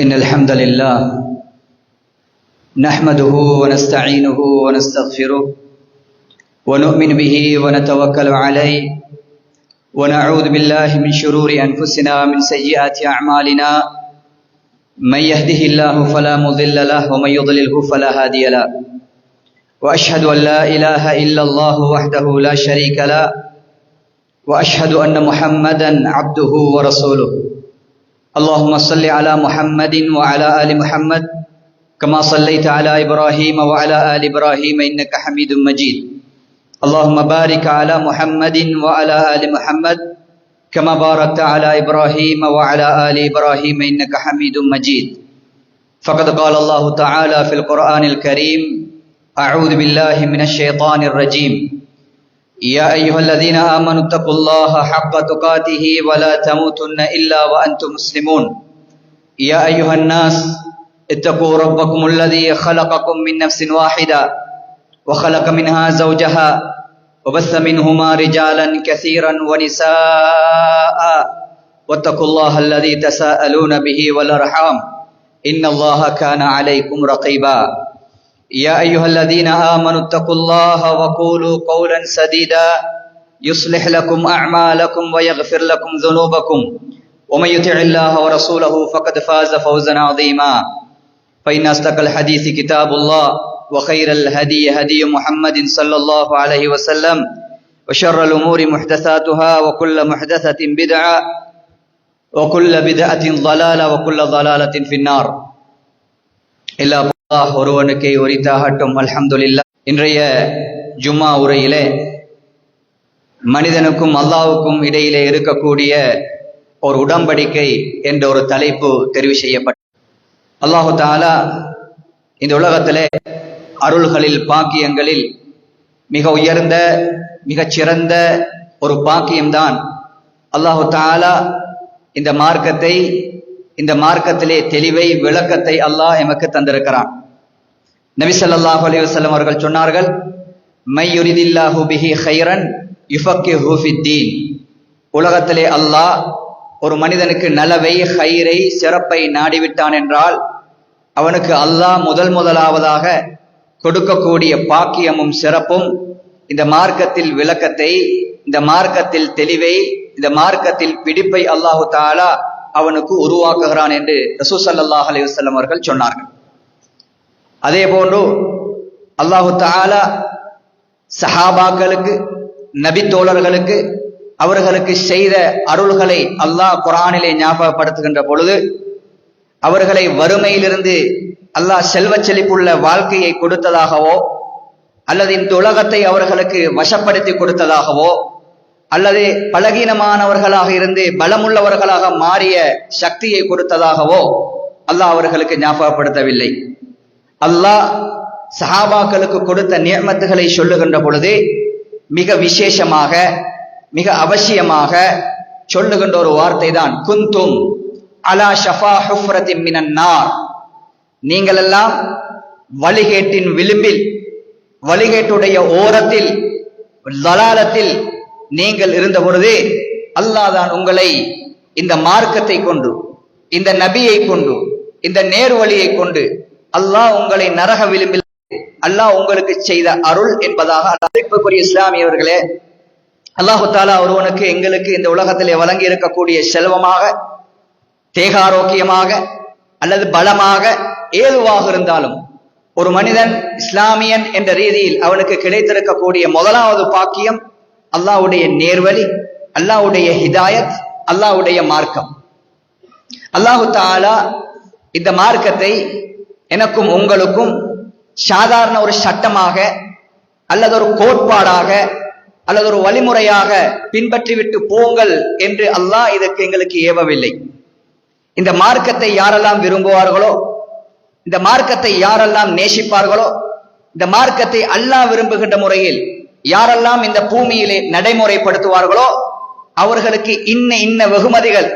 إن الحمد لله نحمده ونستعينه ونستغفره ونؤمن به ونتوكل عليه ونعوذ بالله من شرور أنفسنا ومن سيئات أعمالنا من يهده الله فلا مضل له ومن يضلله فلا هادي له وأشهد أن لا إله إلا الله وحده لا شريك له وأشهد أن محمدا عبده ورسوله اللهم صل على محمد وعلى آل محمد كما صليت على إبراهيم وعلى آل إبراهيم إنك حميد مجيد اللهم بارك على محمد وعلى آل محمد كما باركت على إبراهيم وعلى آل إبراهيم إنك حميد مجيد فقد قال الله تعالى في القرآن الكريم أعوذ بالله من الشيطان الرجيم يا أيها الذين آمنوا اتقوا الله حق تقاته ولا تموتن إلا وأنتم مسلمون يا أيها الناس اتقوا ربكم الذي خلقكم من نفس واحدة وخلق منها زوجها وبث منهما رجالا كثيرا ونساء واتقوا الله الذي تساءلون به والأرحام إن الله كان عليكم رقيبا يا أيها الذين آمنوا اتقوا الله وقولوا قولا سديدا يصلح لكم أعمالكم ويغفر لكم ذنوبكم ومن يطع الله ورسوله فقد فاز فوزا عظيما فإن أصدق الحديث كتاب الله وخير الهدي هدي محمد صلى الله عليه وسلم وشر الأمور محدثاتها وكل محدثة بدعة وكل بدعة ضلالة وكل ضلالة في النار إلا ஒருவனுக்கே உரித்தாகட்டும் அல்ஹம்துலில்லாஹ். இன்றைய ஜும்மா உரையிலே மனிதனுக்கும் அல்லாஹ்வுக்கும் இடையிலே இருக்கக்கூடிய ஒரு உடன்படிக்கை என்ற ஒரு தலைப்பு தெரிவு செய்யப்பட்டது. அல்லாஹு தஆலா இந்த உலகத்திலே அருள்களில் பாக்கியங்களில் மிக உயர்ந்த மிகச்சிறந்த ஒரு பாக்கியம்தான் அல்லாஹு தஆலா இந்த மார்க்கத்திலே தெளிவை விளக்கத்தை அல்லாஹ் எமக்கு தந்திருக்கிறான். நபி ஸல்லல்லாஹு அலைஹி வஸல்லம் அவர்கள் சொன்னார்கள், மை யுரிதில்லாஹு பிஹி கைரன் யுஃபக்கிஹு ஃபித்தீன். உலகத்திலே அல்லாஹ் ஒரு மனிதனுக்கு நலவை, கைரை, சிறப்பை நாடிவிட்டான் என்றால் அவனுக்கு அல்லாஹ் முதலாவதாக கொடுக்கக்கூடிய பாக்கியமும் சிறப்பும் இந்த மார்க்கத்தில் விளக்கத்தை, இந்த மார்க்கத்தில் தெளிவை, இந்த மார்க்கத்தில் பிடிப்பை அல்லாஹு தஆலா அவனுக்கு உருவாக்குகிறான் என்று ரசூல் ஸல்லல்லாஹு அலைஹி வஸல்லம் அவர்கள் சொன்னார்கள். அதே போன்று அல்லாஹு தஆலா சஹாபாக்களுக்கு, நபி தோழர்களுக்கு, அவர்களுக்கு செய்த அருள்களை அல்லாஹ் குர்ஆனிலே ஞாபகப்படுத்துகின்ற பொழுது அவர்களை வறுமையிலிருந்து அல்லாஹ் செல்வச் செழிப்புள்ள வாழ்க்கையை கொடுத்ததாகவோ அல்லது இந்த உலகத்தை அவர்களுக்கு வசப்படுத்தி கொடுத்ததாகவோ அல்லது பலகீனமானவர்களாக இருந்து பலமுள்ளவர்களாக மாறிய சக்தியை கொடுத்ததாகவோ அல்லாஹ் அவர்களுக்கு ஞாபகப்படுத்தவில்லை. அல்லாஹ் சஹாபாக்களுக்கு கொடுத்த நிஅமத்துகளை சொல்லுகின்ற பொழுது மிக விசேஷமாக, மிக அவசியமாக சொல்லுகின்ற ஒரு வார்த்தை தான் குந்தும் அலா ஷஃபா ஹுஃப்ரத்தின் மினன் நார். நீங்கள் எல்லாம் வழிகேட்டின் விளிம்பில், வழிகேட்டுடைய ஓரத்தில், தலாலத்தில் நீங்கள் இருந்த பொழுது அல்லாஹ் தான் உங்களை இந்த மார்க்கத்தை கொண்டு, இந்த நபியை கொண்டு, இந்த நேர்வழியை கொண்டு அல்லாஹ் உங்களை நரக விளிம்பில் அல்லாஹ் உங்களுக்கு செய்த அருள் என்பதாக அழைப்புக்குரிய இஸ்லாமியவர்களே, அல்லாஹு தஆலா ஒருவனுக்கு, எங்களுக்கு இந்த உலகத்திலே வழங்கி இருக்கக்கூடிய செல்வமாக, தேகாரோக்கியமாக அல்லது பலமாக ஏதுவாக இருந்தாலும் ஒரு மனிதன் இஸ்லாமியன் என்ற ரீதியில் அவனுக்கு கிடைத்திருக்கக்கூடிய முதலாவது பாக்கியம் அல்லாஹ்வுடைய நேர்வழி, அல்லாஹ்வுடைய ஹிதாயத், அல்லாஹ்வுடைய மார்க்கம். அல்லாஹு தஆலா இந்த மார்க்கத்தை எனக்கும் உங்களுக்கும் சாதாரண ஒரு சட்டமாக அல்லது ஒரு கோட்பாடாக அல்லது ஒரு வழிமுறையாக பின்பற்றிவிட்டு போங்கள் என்று அல்லாஹ் இதற்கு எங்களுக்கு ஏவவில்லை. இந்த மார்க்கத்தை யாரெல்லாம் விரும்புவார்களோ, இந்த மார்க்கத்தை யாரெல்லாம் நேசிப்பார்களோ, இந்த மார்க்கத்தை அல்லாஹ் விரும்புகின்ற முறையில் யாரெல்லாம் இந்த பூமியிலே நடைமுறைப்படுத்துவார்களோ அவர்களுக்கு இன்ன வெகுமதிகள்,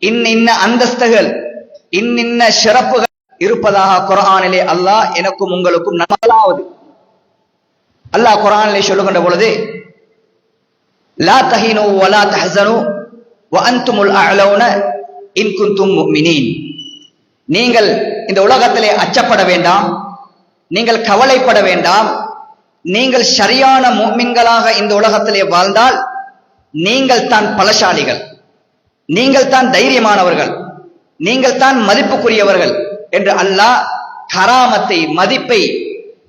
இன்ன அந்தஸ்துகள், இன்ன சிறப்புகள் இருப்பதாக குர்ஆனிலே அல்லாஹ் எனக்கும் உங்களுக்கும் முதலாவது அல்லாஹ் குர்ஆனிலே சொல்லுகின்ற பொழுது லா தஹினு வலா தஹ்ஸனு வ அன்துமுல் அஅலௌன இன் குன்தும் முஃமினீன். நீங்கள் இந்த உலகத்திலே அச்சப்பட வேண்டாம், நீங்கள் கவலைப்பட வேண்டாம். நீங்கள் சரியான முஃமின்களாக இந்த உலகத்திலே வாழ்ந்தால் நீங்கள் தான் பலசாலிகள், நீங்கள் தான் தைரியமானவர்கள், நீங்கள் தான் மதிப்புக்குரியவர்கள் என்று அல்லாஹ் கராமத்தை, மதிப்பை,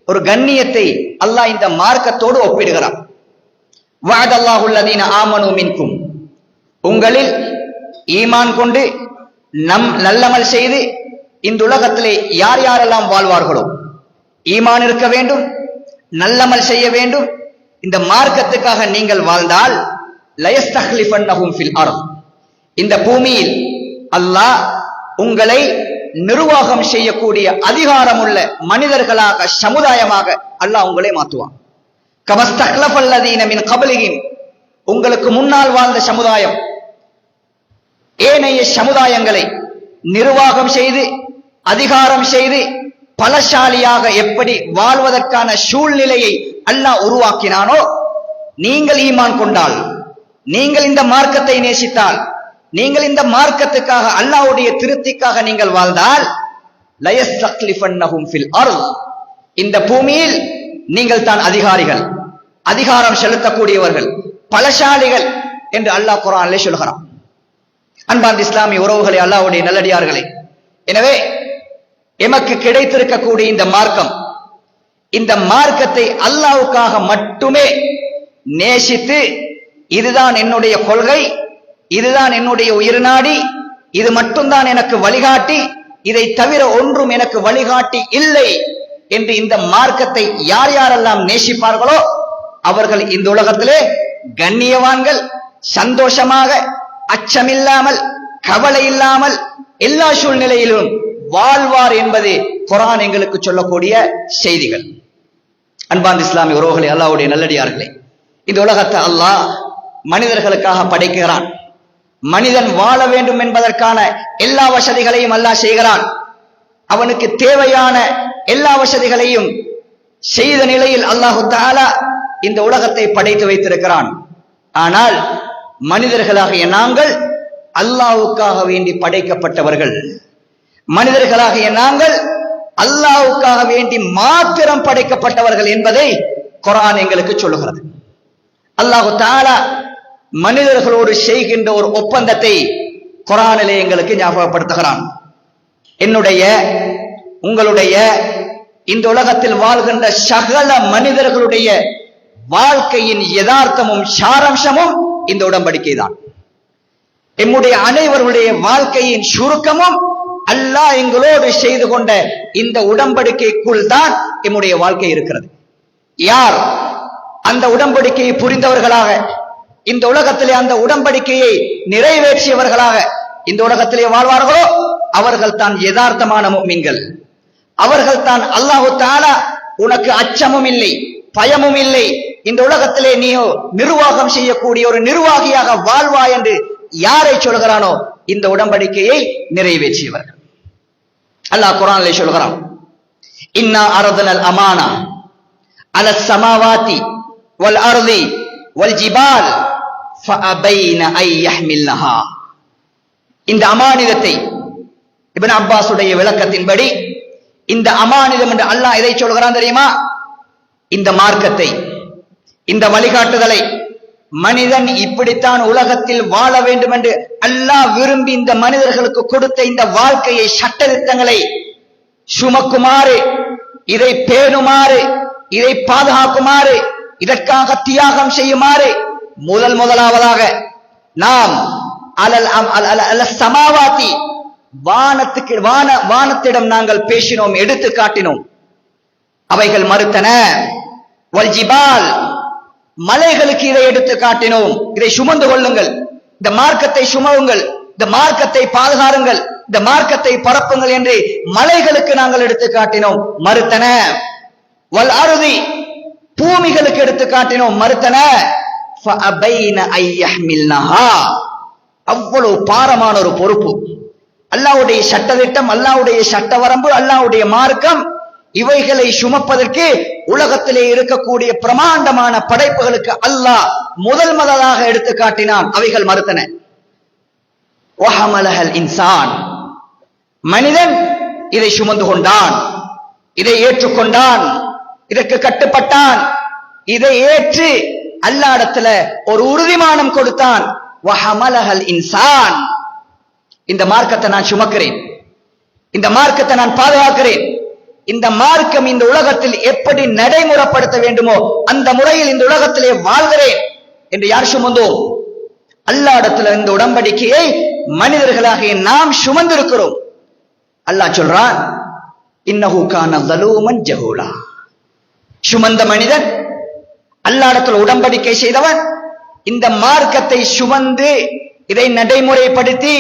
ஒரு கண்ணியத்தை அல்லாஹ் இந்த மார்க்கத்தோடு ஒப்பிடுகிறார். வஅதல்லாஹு அல்லதீன ஆமனூ மின்கும், உங்களில் ஈமான் கொண்டு நல்லமல் செய்து இந்த உலகத்திலே யார் யாரெல்லாம் வாழ்வார்களோ, ஈமான் இருக்க வேண்டும், நல்லமல் செய்ய வேண்டும், இந்த மார்க்கத்துக்காக நீங்கள் வாழ்ந்தால் லயஸ்தக்லிஃபன்னஹும் ஃபில் அர்த், இந்த பூமியில் அல்லாஹ் உங்களை நிர்வாகம் செய்யக்கூடிய அதிகாரமுள்ள மனிதர்களாக, சமுதாயமாக அல்லாஹ் உங்களை மாற்றுவான். கமஸ்தக்லஃபல்லதீன மின் கப்லிஹிம், உங்களுக்கு முன்னால் வாழ்ந்த சமுதாயம் ஏனைய சமுதாயங்களை நிர்வாகம் செய்து, அதிகாரம் செய்து, பலசாலியாக எப்படி வாழ்வதற்கான சூழ்நிலையை அல்லாஹ் உருவாக்கினானோ, நீங்கள் ஈமான் கொண்டால், நீங்கள் இந்த மார்க்கத்தை நேசித்தால், நீங்கள் இந்த மார்க்கத்துக்காக, அல்லாஹ்வுடைய திருப்திக்காக நீங்கள் வாழ்ந்தால் லயஸ்தக்லிஃபன்னஹும் ஃபில் அர்த், இந்த பூமியில் நீங்கள் தான் அதிகாரிகள், அதிகாரம் செலுத்தக்கூடியவர்கள், பலசாலிகள் என்று அல்லாஹ் குர்ஆனிலே சொல்கிறான். அன்பார்ந்த இஸ்லாமிய உறவுகளே, அல்லாஹ்வுடைய நல்லடியார்களே, எனவே எமக்கு கிடைத்திருக்கக்கூடிய இந்த மார்க்கம், இந்த மார்க்கத்தை அல்லாஹ்வுக்காக மட்டுமே நேசித்து, இதுதான் என்னுடைய கொள்கை, இதுதான் என்னுடைய உயிர்நாடி, இது மட்டும்தான் எனக்கு வழிகாட்டி, இதை தவிர ஒன்றும் எனக்கு வழிகாட்டி இல்லை என்று இந்த மார்க்கத்தை யார் யாரெல்லாம் நேசிப்பார்களோ அவர்கள் இந்த உலகத்திலே கண்ணியவான்கள், சந்தோஷமாக, அச்சமில்லாமல், கவலை இல்லாமல், எல்லா சூழ்நிலையிலும் வாழ்வார் என்பது குர்ஆன் எங்களுக்கு சொல்லக்கூடிய செய்திகள். அன்பார்ந்த இஸ்லாமிய உறவுகளே, அல்லாஹ்வுடைய நல்லடியார்களே, இந்த உலகத்தை அல்லாஹ் மனிதர்களுக்காக படைக்கிறான். மனிதன் வாழ வேண்டும் என்பதற்கான எல்லா வசதிகளையும் அல்லாஹ் செய்கிறான். அவனுக்கு தேவையான எல்லா வசதிகளையும் செய்த நிலையில் அல்லாஹு தஆலா இந்த உலகத்தை படைத்து வைத்திருக்கிறான். ஆனால் மனிதர்களாகிய நாங்கள் அல்லாஹ்வுக்காக வேண்டி படைக்கப்பட்டவர்கள், மனிதர்களாகிய நாங்கள் அல்லாஹ்வுக்காக வேண்டி மாத்திரம் படைக்கப்பட்டவர்கள் என்பதை குர்ஆன் எங்களுக்கு சொல்லுகிறது. அல்லாஹு தஆலா மனிதர்களோடு செய்கின்ற ஒரு ஒப்பந்தத்தை குர்ஆனிலே எங்களுக்கு ஞாபகப்படுத்துகிறான். என்னுடைய, உங்களுடைய, இந்த உலகத்தில் வாழ்கின்ற சகல மனிதர்களுடைய வாழ்க்கையின் யதார்த்தமும் சாராம்சமும் இந்த உடன்படிக்கை தான். எம்முடைய அனைவருடைய வாழ்க்கையின் சுருக்கமும் அல்லாஹ் எங்களோடு செய்து கொண்ட இந்த உடன்படிக்கைக்குள் தான் எம்முடைய வாழ்க்கை இருக்கிறது. யார் அந்த உடன்படிக்கையை புரிந்தவர்களாக, இந்த உலகத்திலே அந்த உடன்படிக்கையை நிறைவேற்றியவர்களாக இந்த உலகத்திலே வாழ்வார்களோ அவர்கள் தான் யதார்த்தமான முஃமின்கள். அவர்கள் தான் அல்லாஹு தஆலா உனக்கு அச்சமும் இல்லை, பயமும் இல்லை, இந்த உலகத்திலே நீயோ நிர்வாகம் செய்யக்கூடிய ஒரு நிர்வாகியாக வாழ்வாய் என்று யாரை சொல்கிறானோ இந்த உடன்படிக்கையை நிறைவேற்றியவர்கள். அல்லாஹ் குர்ஆனிலே சொல்கிறான், இன்னா அரதனல் அமானா அலஸ் ஸமாவாதி வல் அர்தி வல் ஜிபால் ஃபஅபைன ஐ யஹ்மில்னஹா. இந்த அமானிதத்தை இப்னு அப்பாஸுடைய விளக்கத்தின்படி இந்த அமானிதம் என்று அல்லாஹ் எதை சொல்கிறான் தெரியுமா? இந்த மார்க்கத்தை, இந்த வழிகாட்டுதலை, மனிதன் இப்படித்தான் உலகத்தில் வாழ வேண்டும் என்று அல்லாஹ் விரும்பி இந்த மனிதர்களுக்கு கொடுத்த இந்த வாழ்க்கையை, சட்டதிட்டங்களை சுமக்குமாறு, இதை பேணுமாறு, இதை பாதுகாக்குமாறு, இதற்காக தியாகம் செய்யுமாறு முதலாவதாக நாம் சமாவாத்தி வானத்திடம் நாங்கள் பேசினோம், எடுத்து காட்டினோம். அவைகள் மறுத்தன. வல்ஜிபால், மலைகளுக்கு இதை எடுத்து காட்டினோம், இதை சுமந்து கொள்ளுங்கள், இந்த மார்க்கத்தை சுமவுங்கள், இந்த மார்க்கத்தை பாதுகாருங்கள், இந்த மார்க்கத்தை பரப்புங்கள் என்று மலைகளுக்கு நாங்கள் எடுத்து காட்டினோம், மறுத்தன. வல் அருதி, பூமிகளுக்கு எடுத்து காட்டினோம், மறுத்தன. ஃபஅபைன ஐ யஹ்மில்னஹா. அவ்வளவு பாரமான ஒரு பொறுப்பு. அல்லாஹ்வுடைய சட்டதிட்டம், அல்லாஹ்வுடைய சட்ட வரம்பு, அல்லாஹ்வுடைய மார்க்கம், இவைகளை சுமப்பதற்கு உலகத்திலே இருக்கக்கூடிய பிரமாண்டமான படைப்புகளுக்கு அல்லாஹ் முதலாக எடுத்து காட்டினான், அவைகள் மறுத்தன. வஹமலஹல் இன்சான், மனிதன் இதை சுமந்து கொண்டான், இதை ஏற்றுக்கொண்டான், இதற்கு கட்டுப்பட்டான், இதை ஏற்று அல்லாஹ்விடத்துல ஒரு உறுதிமானம் கொடுத்தான். வஹமலஹல் இன்சான், இந்த மார்க்கத்தை நான் சுமக்கிறேன், இந்த மார்க்கத்தை நான் பாதுகாக்கிறேன், இந்த மார்க்கம் இந்த உலகத்தில் எப்படி நடைமுறைப்படுத்த வேண்டுமோ அந்த முறையில் இந்த உலகத்திலே வாழ்கிறேன் என்று யார் சுமந்தோம்? அல்லாஹ்விடத்தில் இந்த உடன்படிக்கையை மனிதர்களாகிய நாம் சுமந்திருக்கிறோம். அல்லாஹ் சொல்றான், இன்னஹு கான ஸலூமன் ஜஹூலா. சுமந்த மனிதன், அல்லாஹ்விடத்தில் உடன்படிக்கை செய்தவன், இந்த மார்க்கத்தை சுமந்து இதை நடைமுறைப்படுத்தி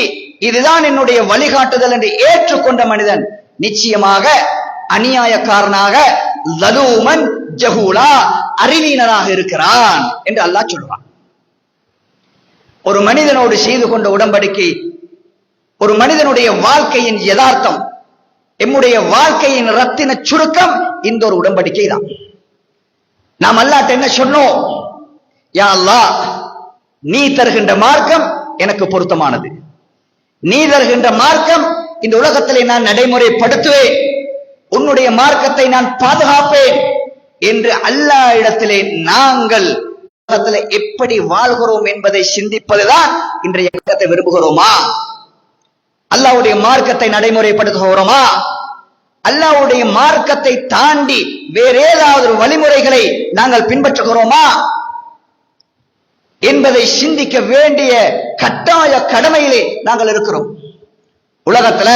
இதுதான் என்னுடைய வழிகாட்டுதல் என்று ஏற்றுக்கொண்ட மனிதன் நிச்சயமாக அநியாயக்காரனாக ஸலூமன் ஜஹூலா அறிவீனராக இருக்கிறான் என்று அல்லாஹ் சொல்றான். ஒரு மனிதனோடு செய்து கொண்ட உடன்படிக்கை ஒரு மனிதனுடைய வாழ்க்கையின் யதார்த்தம், எம்முடைய வாழ்க்கையின் ரத்தின சுருக்கம் இந்த ஒரு உடன்படிக்கை தான். நாம் அல்லாஹ்ட்ட என்ன சொன்னோம்? யா அல்லாஹ், நீ தருகின்ற மார்க்கம் எனக்கு பொருத்தமானது, நீ தருகின்ற மார்க்கம் இந்த உலகத்திலே நான் நடைமுறைப்படுத்துவேன், உன்னுடைய மார்க்கத்தை நான் பாதுகாப்பேன் என்று அல்லாஹ் இடத்திலே நாங்கள் உலகத்திலே எப்படி வாழ்கிறோம் என்பதை சிந்திப்பதுதான் இன்றைய இயக்கத்தை விரும்புகிறோமா? அல்லாஹ்வுடைய மார்க்கத்தை நடைமுறைப்படுத்துகிறோமா? அல்லாஹ்வுடைய மார்க்கத்தை தாண்டி வேற ஏதாவது ஒரு வழிமுறைகளை நாங்கள் பின்பற்றுகிறோமா என்பதை சிந்திக்க வேண்டிய கட்டாய கடமையிலே நாங்கள் இருக்கிறோம். உலகத்துல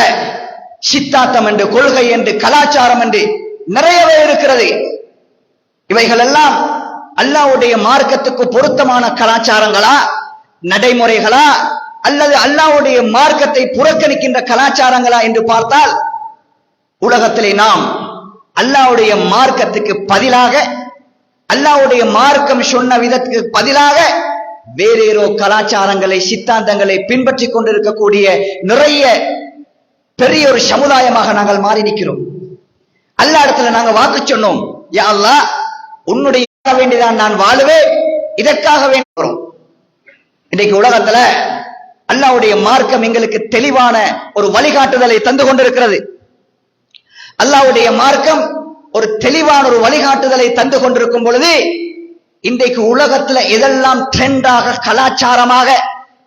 சித்தாந்தம் என்று, கொள்கை என்று, கலாச்சாரம் என்று நிறையவே இருக்கிறது. இவைகள் எல்லாம் அல்லாஹ்வுடைய மார்க்கத்துக்கு பொருத்தமான கலாச்சாரங்களா, நடைமுறைகளா, அல்லது அல்லாஹ்வுடைய மார்க்கத்தை புறக்கணிக்கின்ற கலாச்சாரங்களா என்று பார்த்தால், உலகத்திலே நாம் அல்லாஹ்வுடைய மார்க்கத்துக்கு பதிலாக, அல்லாஹ்வுடைய மார்க்கம் சொன்ன விதத்துக்கு பதிலாக வேறேரோ கலாச்சாரங்களை, சித்தாந்தங்களை பின்பற்றிக் கொண்டிருக்கக்கூடிய நிறைய பெரிய ஒரு சமுதாயமாக நாங்கள் மாறி நிற்கிறோம். அல்லாஹ்விடத்துல நாங்க வாக்கு சொன்னோம், யா அல்லாஹ், உன்னுடைய வேண்டிதான் நான் வாழுவேன், இதற்காக வேண்டுகிறோம். இன்றைக்கு உலகத்துல அல்லாஹ்வுடைய மார்க்கம் எங்களுக்கு தெளிவான ஒரு வழிகாட்டுதலை தந்து கொண்டிருக்கிறது. அல்லாஹ்வுடைய மார்க்கம் ஒரு தெளிவான ஒரு வழிகாட்டுதலை தந்து கொண்டிருக்கும் பொழுது, இன்றைக்கு உலகத்துல எதெல்லாம் ட்ரெண்டாக, கலாச்சாரமாக,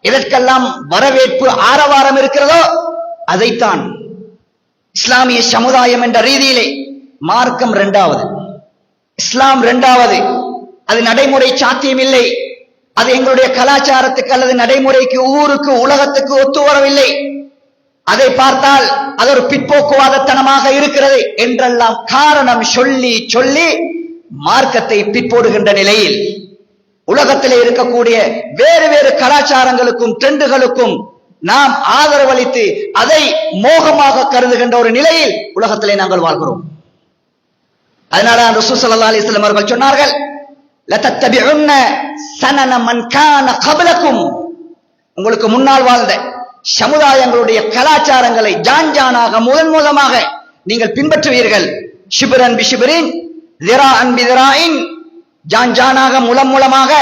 எதற்கெல்லாம் வரவேற்பு, ஆரவாரம் இருக்கிறதோ அதைத்தான் இஸ்லாமிய சமுதாயம் என்ற ரீதியிலே மார்க்கம் இரண்டாவது, இஸ்லாம் இரண்டாவது, அது நடைமுறை சாத்தியம் இல்லை, அது எங்களுடைய கலாச்சாரத்துக்கு அல்லது நடைமுறைக்கு, ஊருக்கு, உலகத்துக்கு ஒத்து வரவில்லை, அதை பார்த்தால் அது ஒரு பிற்போக்குவாதத்தனமாக இருக்கிறது என்றெல்லாம் காரணம் சொல்லி சொல்லி மார்க்கத்தை பிற்போடுகின்ற நிலையில் உலகத்திலே இருக்கக்கூடிய வேறு வேறு கலாச்சாரங்களுக்கும் ட்ரெண்டுகளுக்கும் நாம் ஆதரவளித்து அதை மோகமாக கருதுகின்ற ஒரு நிலையில் உலகத்திலே நாங்கள் வாழ்கிறோம். அதனால ரசூல் ஸல்லல்லாஹு அலைஹி வஸல்லம் அவர்கள் சொன்னார்கள், லதத்தபிஉன்ன ஸனன மன் கான கப்லக்கும், உங்களுக்கு முன்னால் வாழ்ந்த சமுதாயங்களுடைய கலாச்சாரங்களை ஜான்ஜானாக முதன்முதமாக நீங்கள் பின்பற்றுவீர்கள். ஷிப்ரன் பிஷிப்ரின், திராஅன் பிதிராஇன், ஜான்ஜானாக முலம் மூலமாக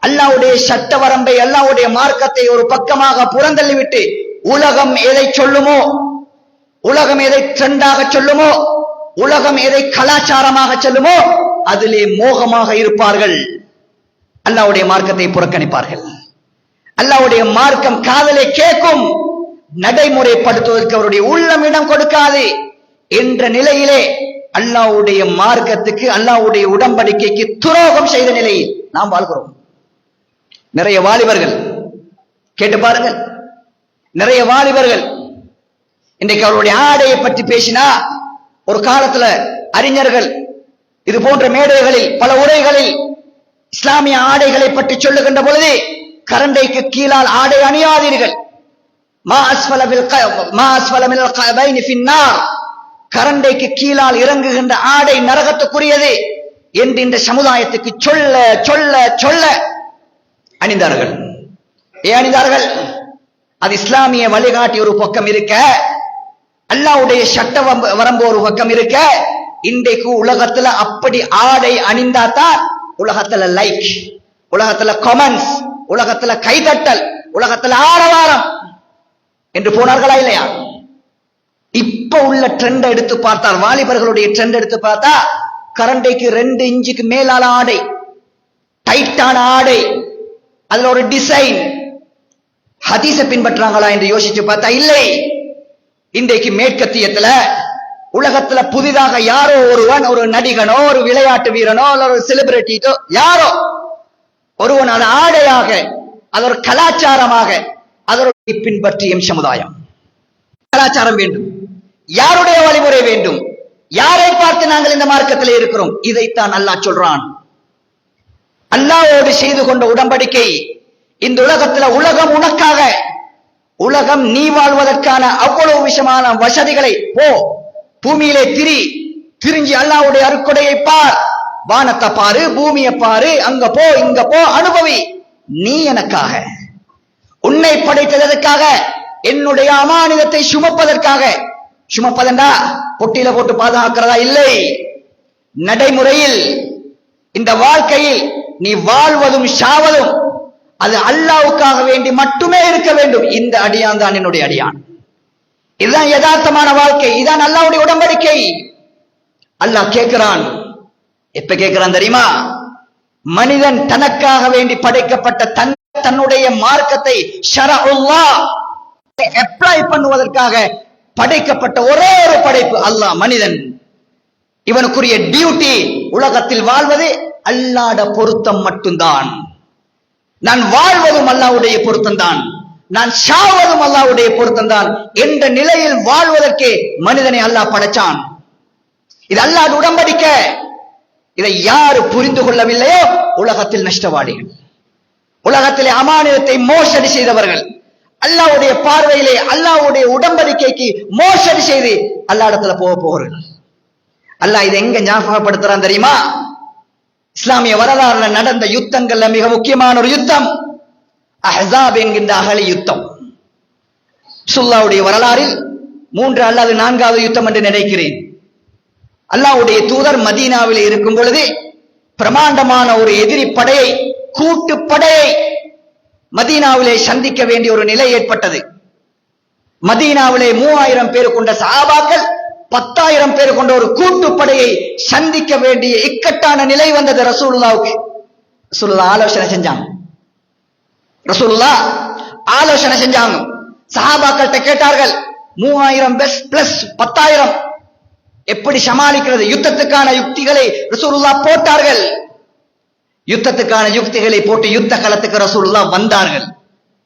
அல்லாஹ்வுடைய சட்ட வரம்பை, அல்லாஹ்வுடைய மார்க்கத்தை ஒரு பக்கமாக புறந்தள்ளிவிட்டு உலகம் எதை சொல்லுமோ, உலகம் எதை ட்ரெண்டாக சொல்லுமோ, உலகம் எதை கலாச்சாரமாக சொல்லுமோ அதிலே மோகமாக இருப்பார்கள். அல்லாஹ்வுடைய மார்க்கத்தை புறக்கணிப்பார்கள். அல்லாஹ்வுடைய மார்க்கம் காதலை கேட்கும், நடைமுறைப்படுத்துவதற்கு அவருடைய உள்ளம் இடம் கொடுக்காது என்ற நிலையிலே அல்லாஹ்வுடைய மார்க்கத்துக்கு, அல்லாஹ்வுடைய உடன்படிக்கைக்கு துரோகம் செய்த நிலையில் நாம் வாழ்கிறோம். நிறைய வாலிபர்கள் கேட்டு பாருங்கள், நிறைய வாலிபர்கள் இன்றைக்கு அவருடைய ஆடையை பற்றி பேசினா, ஒரு காலத்துல அறிஞர்கள் இது போன்ற மேடைகளில் பல உரைகளில் இஸ்லாமிய ஆடைகளை பற்றி சொல்லுகின்ற பொழுது, கரண்டைக்கு கீழால் ஆடை அணியாதீர்கள், மா அஸ்ஃபல மினல் கஅபைனி ஃபின்னார், கரண்டைக்கு கீழால் இறங்குகின்ற ஆடை நரகத்துக்குரியது என்று இந்த சமுதாயத்துக்கு சொல்ல சொல்ல சொல்ல அணிந்தார்கள். ஏன் அணிந்தார்கள்? அது இஸ்லாமிய வழிகாட்டி ஒரு பக்கம் இருக்க, அல்லாஹ்வுடைய சட்ட வரம்பு ஒரு பக்கம் இருக்க, இன்றைக்கு உலகத்துல அப்படி ஆடை அணிந்தாதான் உலகத்துல லைக், உலகத்துல கமெண்ட்ஸ், உலகத்துல கைதட்டல், உலகத்துல ஆரவாரம் என்று போனார்களா இல்லையா? இப்ப உள்ள ட்ரெண்ட் எடுத்து பார்த்தால், வாலிபர்களுடைய ட்ரெண்ட் எடுத்து பார்த்தா, கரண்டைக்கு 2 இன்ச்சுக்கு மேலான ஆடை, டைட்டான ஆடை, அதுல ஒரு டிசைன். ஹதீஸை பின்பற்றாங்களா என்று யோசிச்சு பார்த்தா இல்லை. இன்றைக்கு மேற்கத்தியத்துல உலகத்துல புதிதாக யாரோ ஒருவன், ஒரு நடிகனோ, ஒரு விளையாட்டு வீரனோ, ஒரு செலிபிரிட்டியோ, யாரோ ஒருவன் அது ஆடையாக, அது ஒரு கலாச்சாரமாக அதற்கு பின்பற்றிய சமுதாயம். கலாச்சாரம் வேண்டும், யாருடைய வழிமுறை வேண்டும், யாரை பார்த்து நாங்கள் இந்த மார்க்கத்தில் இருக்கிறோம்? இதைத்தான் அல்லாஹ் சொல்றான். அல்லாஹ்வோடு செய்து கொண்ட உடன்படிக்கை, இந்த உலகத்துல உலகம் உனக்காக, உலகம் நீ வாழ்வதற்கான அவ்வளவு விஷயமான வசதிகளை, போ பூமியிலே திரிஞ்சு அல்லாஹ்வுடைய அருட்கொடையை பார், வானத்தை பாரு, பூமியை பாரு, அங்க போ இங்க போ, அனுபவி. நீ எனக்காக, உன்னை படைத்ததற்காக, என்னுடைய அமானிதத்தை சுமப்பதற்காக. சுமப்பதென்றா பொட்டியில போட்டு பாதுகாக்கிறதா? இல்லை. நடைமுறையில் இந்த வாழ்க்கையில் நீ வாழ்வதும் சாவதும் அது அல்லாஹ்வுக்காக வேண்டி மட்டுமே இருக்க வேண்டும். இந்த அடியான் தான் என்னுடைய அடியான். இதுதான் யதார்த்தமான வாழ்க்கை, இதுதான் அல்லாஹ்வுடைய உடன்படிக்கை. அல்லாஹ் கேட்கிறான். எப்ப கேட்கிறான் தெரியுமா? மனிதன் தனக்காக வேண்டி படைக்கப்பட்ட தன்னுடைய மார்க்கத்தை ஷரஉல்லாஹ் அப்ளை பண்ணுவதற்காக படைக்கப்பட்ட ஒரே ஒரு படைப்பு அல்லாஹ். மனிதன் இவனுக்குரிய டியூட்டி உலகத்தில் வாழ்வது அல்லாஹ்வுடைய பொருத்தம் மட்டும்தான். நான் வாழ்வதும் அல்லாஹ்வுடைய பொருத்தம் தான், நான் சாவதும் அல்லாஹ்வுடைய பொருத்தம் தான் என்ற நிலையில் வாழ்வதற்கு மனிதனை அல்லாஹ் படைச்சான். இது அல்லாஹ்வுடைய உடன்படிக்கை. இதை யாரு புரிந்து கொள்ளவில்லையோ உலகத்தில் நஷ்டவாளிகள், உலகத்திலே அமானிதத்தை மோசடி செய்தவர்கள், அல்லாஹ்வுடைய பார்வையிலே அல்லாஹ்வுடைய உடன்படிக்கைக்கு மோசடி செய்து அல்லாஹ்விடத்துல போகிறார்கள். அல்லாஹ் இதை எங்க ஞாபகப்படுத்துறான் தெரியுமா? இஸ்லாமிய வரலாறுல நடந்த யுத்தங்கள்ல மிக முக்கியமான ஒரு யுத்தம் அஹ்ஸாப் என்கின்ற அகலி யுத்தம். ரசூலுல்லாஹ்வுடைய வரலாறில் 3 அல்லது 4வது யுத்தம் என்று நினைக்கிறேன். அல்லாஹ்வுடைய தூதர் மதீனாவில் இருக்கும் பொழுது பிரமாண்டமான ஒரு எதிரி படையை, கூட்டு படையை மதீனாவிலே சந்திக்க வேண்டிய ஒரு நிலை ஏற்பட்டது. மதீனாவிலே 3000 பேர் கொண்ட சஹாபாக்கள் 10,000 பேர் கொண்ட ஒரு கூட்டுப்படையை சந்திக்க வேண்டிய இக்கட்டான நிலை வந்தது ரசூலுல்லாஹ்வுக்கு. ரசூலுல்லாஹ் ஆலோசனை செஞ்சாங்க. சஹாபாக்கள்கிட்ட கேட்டார்கள், 3000 பிளஸ் 10,000 எப்படி சமாளிக்கிறது? யுத்தத்துக்கான யுக்திகளை ரசூலுல்லாஹ் போட்டார்கள். யுத்தத்துக்கான யுக்திகளை போட்டு யுத்த களத்துக்கு ரசூலுல்லாஹ் வந்தார்கள்.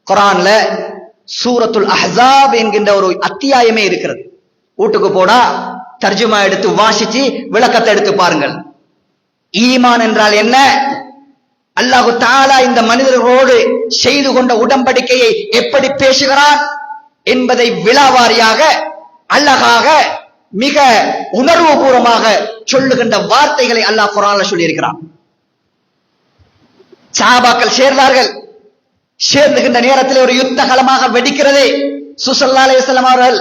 குர்ஆன்ல சூரத்துல் அஹ்ஸாப் என்கின்ற ஒரு அத்தியாயமே இருக்கிறது. வீட்டுக்கு போனா தர்ஜுமா எடுத்து வாசிச்சு விளக்கத்தை எடுத்து பாருங்கள். ஈமான் என்றால் என்ன, அல்லாஹு தஆலா இந்த மனிதர்களோடு செய்து கொண்ட உடன்படிக்கையை எப்படி பேசுகிறான் என்பதை விலாவாரியாக அழகாக மிக உணர்வுபூர்வமாக சொல்லுகின்ற வார்த்தைகளை அல்லாஹ் குர்ஆன்ல சொல்லி இருக்கிறான். சஹாபாக்கள் சேர்ந்தார்கள். சேர்ந்துகின்ற நேரத்தில் ஒரு யுத்த களமாக வெடிக்கிறது. ஸல்லல்லாஹு அலைஹி வஸல்லம் அவர்கள்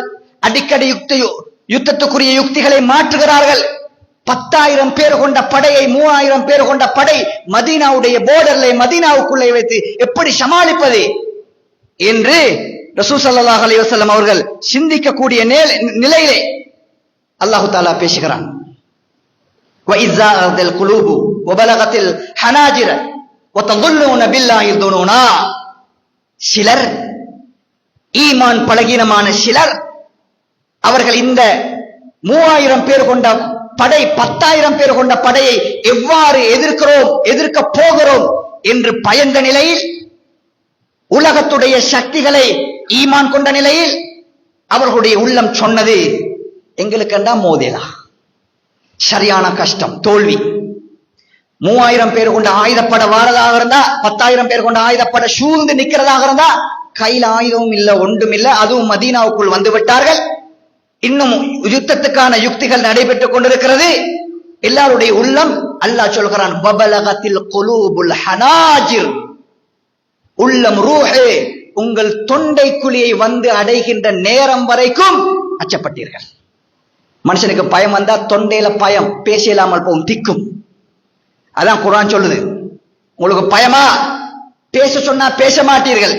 அடிக்கடி யுத்தத்துக்குரிய யுக்திகளை மாற்றுகிறார்கள். 10,000 பேர் கொண்ட படையை 3000 பேர் கொண்ட படை மதீனாவுடைய போர்டர்ல, மதீனாவுக்குள்ளே வைத்து எப்படி சமாளிப்பது என்று ரசூல் ஸல்லல்லாஹு அலைஹி வஸல்லம் அவர்கள் சிந்திக்கக்கூடிய நிலையிலே அல்லாஹ் தஆலா பேசுகிறான். வஇஸாஅத்தில் குலூபு வபலகத்தில் ஹனாஜிர வததுல்லுன பில்லாஹி துனூனா. சிலர், ஈமான் பலகீனமான சிலர், அவர்கள் இந்த 3000 பேர் கொண்ட படை, 10,000 பேர் கொண்ட படையை எவ்வாறு எதிர்க்க போகிறோம் என்று பயந்த நிலையில், உலகத்துடைய சக்திகளை ஈமான் கொண்ட நிலையில் அவர்களுடைய உள்ளம் சொன்னது, எங்களுக்கு என்றா மோதேலா, சரியான கஷ்டம், தோல்வி. 3000 பேர் கொண்ட ஆயுதப்பட வாரதாக இருந்தா, 10,000 பேர் கொண்ட ஆயுதப்பட சூழ்ந்து நிக்கிறதாக இருந்தா, கையில் ஆயுதமும் இல்ல, ஒன்றும் இல்ல, அதுவும் மதீனாவுக்குள் வந்து விட்டார்கள். இன்னும் யுத்தத்துக்கான யுக்திகள் நடைபெற்றுக் கொண்டிருக்கிறது. எல்லாருடைய உள்ளம், அல்லாஹ் சொல்கிறான், வபலகத்தில் குலூபுல் ஹனாஜிர், உள்ளம் ரூஹே உங்கள் தொண்டை குழியை வந்து அடைகின்ற நேரம் வரைக்கும் அச்சப்பட்டீர்கள். மனுஷனுக்கு பயம் வந்தா தொண்டையில பயம், பேச இல்லாமல் போகும், திக்கும். அதான் குர்ஆன் சொல்லுது, உங்களுக்கு பயமா, பேச சொன்னா பேச மாட்டீர்கள்,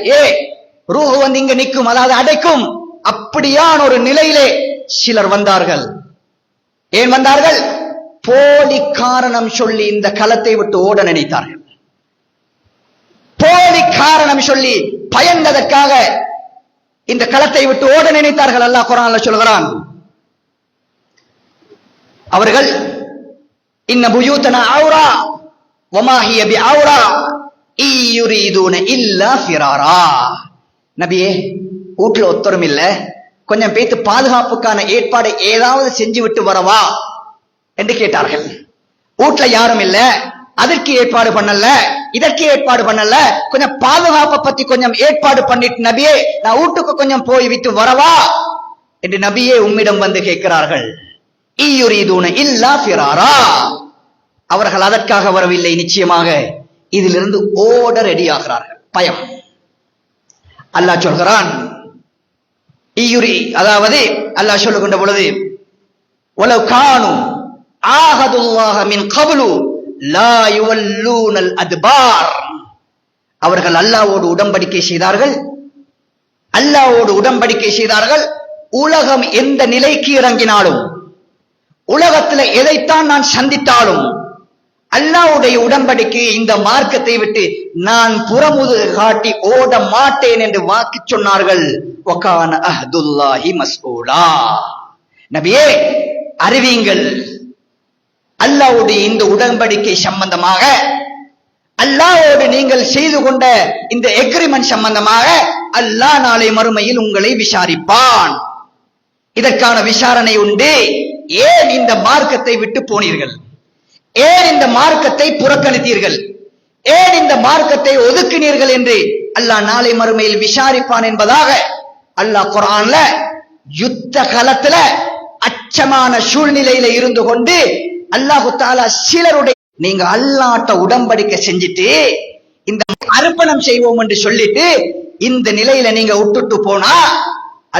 ரூஹ் வந்து இங்க நிற்கும், அதாவது அடைக்கும். அப்படியான ஒரு நிலையிலே சிலர் வந்தார்கள். ஏன் வந்தார்கள்? போலி காரணம் சொல்லி இந்த களத்தை விட்டு ஓட நினைத்தார்கள். போலி காரணம் சொல்லி பயந்ததற்காக இந்த களத்தை விட்டு ஓட நினைத்தார்கள். அல்லாஹ் குர்ஆன்ல சொல்கிறான், அவர்கள் இன்ன புயூதனா அவுரா வமா ஹிய பிஅவுரா யுரீதுன இல்லா ஃபிராரா. நபியே, வீட்டுல ஒத்தரும் இல்ல, கொஞ்சம் பேத்து பாதுகாப்புக்கான ஏற்பாடு ஏதாவது செஞ்சு விட்டு வரவா என்று கேட்டார்கள். வீட்டுல யாரும் இல்ல, அதற்கு ஏற்பாடு பண்ணல, இதற்கு ஏற்பாடு பண்ணல, கொஞ்சம் பாதுகாப்பை பத்தி கொஞ்சம் ஏற்பாடு பண்ணிட்டு நபியே நான் வீட்டுக்கு கொஞ்சம் போய் விட்டு வரவா என்று நபியே உம்மிடம் வந்து கேட்கிறார்கள். யுரீதுன இல்லா ஃபிராரா. அவர்கள் அதற்காக வரவில்லை, நிச்சயமாக இதிலிருந்து ஓட ரெடி ஆகிறார்கள். பயம். அல்லாஹ் சொல்கிறான், அதாவது அல்லாஹ் சொல்லுகின்ற பொழுது, வலவ் கானு ஆஹதுல்லாஹ மின் கப்லு லா யுவல்லூனல் அத்பார். அவர்கள் அல்லாஹ்வோடு உடன்படிக்கை செய்தார்கள், அல்லாஹ்வோடு உடன்படிக்கை செய்தார்கள். உலகம் எந்த நிலைக்கு இறங்கினாலும், உலகத்தில் எதைத்தான் நான் சந்தித்தாலும் அல்லாஹ்வுடைய உடன்படிக்கை இந்த மார்க்கத்தை விட்டு நான் புறமுது காட்டி ஓட மாட்டேன் என்று வாக்கு சொன்னார்கள். வகான அஹ்துல்லாஹி மஸ்ஊலா. நபியே, அறிவீங்கள், அல்லாஹ்வுடைய இந்த உடன்படிக்கை சம்பந்தமாக, அல்லாஹ்வோடு நீங்கள் செய்து கொண்ட இந்த எக்ரிமெண்ட் சம்பந்தமாக அல்லாஹ் நாளை மறுமையில் உங்களை விசாரிப்பான். இதற்கான விசாரணை உண்டு. ஏன் இந்த மார்க்கத்தை விட்டு போனீர்கள்? ஏன் இந்த மார்க்கத்தை புறக்கணித்தீர்கள்? ஏன் இந்த மார்க்கத்தை ஒதுக்கினீர்கள் என்று அல்லாஹ் நாளை மறுமையில் விசாரிப்பான் என்பதாக அல்லாஹ் குர்ஆன்ல யுத்த களத்துல அச்சமான சூழ்நிலையில இருந்து கொண்டு அல்லாஹ் தஆலா சிலருடைய, நீங்க அல்லாஹ்ட்ட உடன்படிக்கை செஞ்சுட்டு இந்த அர்ப்பணம் செய்வோம் என்று சொல்லிட்டு இந்த நிலையில நீங்க விட்டுட்டு போனா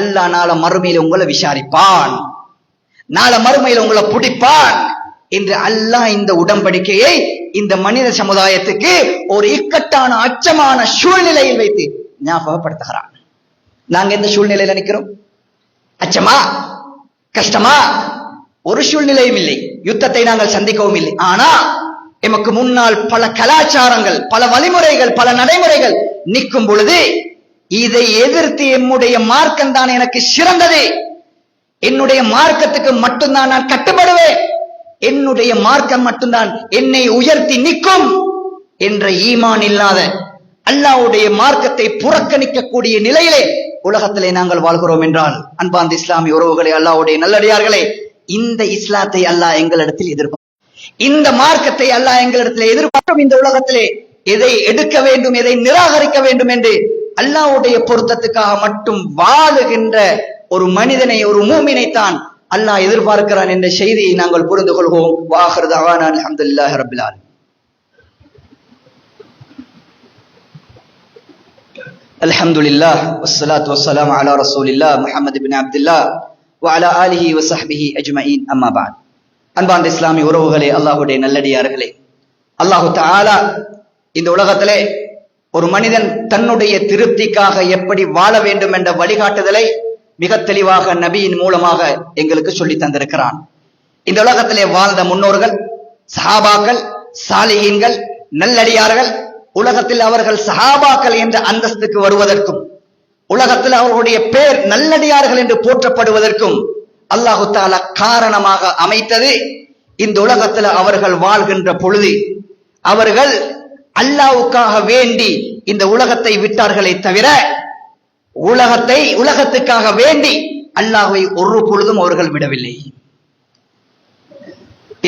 அல்லாஹ் நாளை மறுமையில உங்களை விசாரிப்பான், நாளை மறுமையில உங்களை பிடிப்பான் என்று அல்லாஹ் இந்த உடன்படிக்கையை இந்த மனித சமுதாயத்துக்கு ஒரு இக்கட்டான அச்சமான சூழ்நிலையில் வைத்து ஞாபகப்படுத்துகிறான். நாங்க எந்த சூழ்நிலையில நிக்கிறோம்? அச்சமா, கஷ்டமா? ஒரு சூழ்நிலையும் இல்லை. யுத்தத்தை நாங்கள் சந்திக்கவும் இல்லை. ஆனா எமக்கு முன்னால் பல கலாச்சாரங்கள், பல வழிமுறைகள், பல நடைமுறைகள் நிற்கும் பொழுது இதை எதிர்த்து என்னுடைய மார்க்கம் தான் எனக்கு சிறந்தது, என்னுடைய மார்க்கத்துக்கு மட்டும்தான் நான் கட்டுப்படுவேன், என்னுடைய மார்க்கம் மட்டும்தான் என்னை உயர்த்தி நிற்கும் என்ற ஈமான் இல்லாத, அல்லாஹ்வுடைய மார்க்கத்தை புறக்கணிக்கக்கூடிய நிலையிலே உலகத்திலே நாங்கள் வாழ்கிறோம் என்றால், அன்பார்ந்த இஸ்லாமிய உறவுகளே, அல்லாஹ்வுடைய நல்லடியார்களே, இந்த இஸ்லாத்தை அல்லாஹ் எங்களிடத்தில் எதிர்பார்க்கும், இந்த மார்க்கத்தை அல்லாஹ் எங்களிடத்தில் எதிர்பார்க்கும். இந்த உலகத்திலே எதை எடுக்க வேண்டும், எதை நிராகரிக்க வேண்டும் என்று அல்லாஹ்வுடைய பொருத்தத்துக்காக மட்டும் வாழுகின்ற ஒரு மனிதனை, ஒரு மூமினைத்தான் அல்லாஹ் எதிர்பார்க்கிறான் என்ற செய்தியை நாங்கள் புரிந்து கொள்வோம். வாஹிரு தஅவானா அல்ஹம்துலில்லாஹி ரப்பில் ஆலமீன். அல்ஹம்துலில்லாஹ் வஸ்ஸலாத்து வஸ்ஸலாமு அலா ரசூலில்லாஹ் முஹம்மது இப்னு அப்துல்லாஹ் வ அலா ஆலிஹி வ ஸஹ்பிஹி அஜ்மஈன். அம்மா பஅத். அன்பார்ந்த இஸ்லாமிய உறவுகளே, அல்லாஹ்வுடைய நல்லடியார்களே, அல்லாஹ் தஆலா இந்த உலகத்திலே ஒரு மனிதன் தன்னுடைய திருப்திக்காக எப்படி வாழ வேண்டும் என்ற வழிகாட்டுதலை மிக தெளிவாக நபியின் மூலமாக எங்களுக்கு சொல்லி தந்திருக்கிறான். இந்த உலகத்திலே வாழ்ந்த முன்னோர்கள், சஹாபாக்கள், சாலிஹீன்கள், நல்லடியார்கள், உலகத்தில் அவர்கள் சஹாபாக்கள் என்ற அந்தஸ்துக்கு வருவதற்கும், உலகத்தில் அவர்களுடைய பேர் நல்லடியார்கள் என்று போற்றப்படுவதற்கும் அல்லாஹு தஆலா காரணமாக அமைத்தது, இந்த உலகத்தில் அவர்கள் வாழ்கின்ற பொழுது அவர்கள் அல்லாஹ்வுக்காக வேண்டி இந்த உலகத்தை விட்டார்களே தவிர, உலகத்துக்காக வேண்டி அல்லாஹ்வை ஒரு பொழுதும் அவர்கள் விடவில்லை.